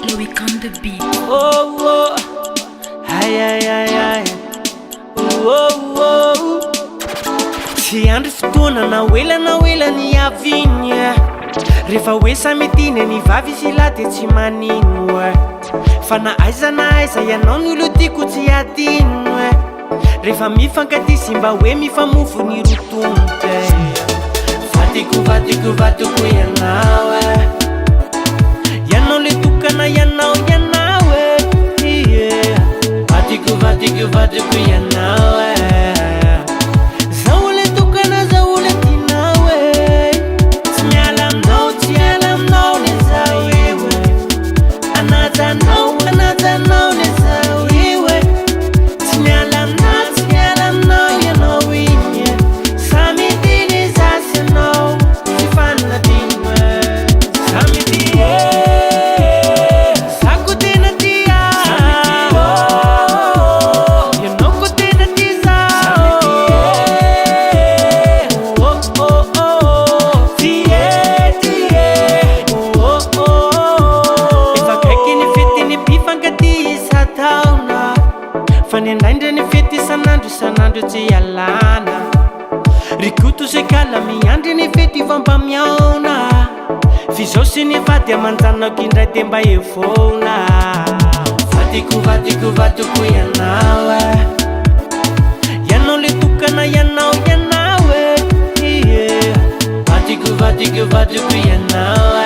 Loic on the beat. Oh, oh, ay, ay, ay, ay. Oh, oh. Tsy andro fotoana na ela ny aviny rehefa hoe samy tiny ny vavy sy lahy de tsy manino fa na aiza ianao ny olo tiako tsy adino rehefa mifankatysy mba hoe mifamofo ny rotompe vadiko ianao ianao le tokana ianao vadiko ianao zaho le tokana zaho le tinao tsy miala aminao le zaho iwe anajanao le zaho iwe tsy miala aminao ianao igny samy tiny zasy anao tsy fanadino samy tiny sako tena tia ianao ko tena tia zaho efa kaiky ny fety ny mpifankaty isa-taona fa ny andraindra ny fety isanandro tsy ialana rikoto sy kala miandry ny fety vampamiaona fizao sy ny vady amanjanako indray de mba evona vadiko ianao ianao le tokana ianao vadiko ianao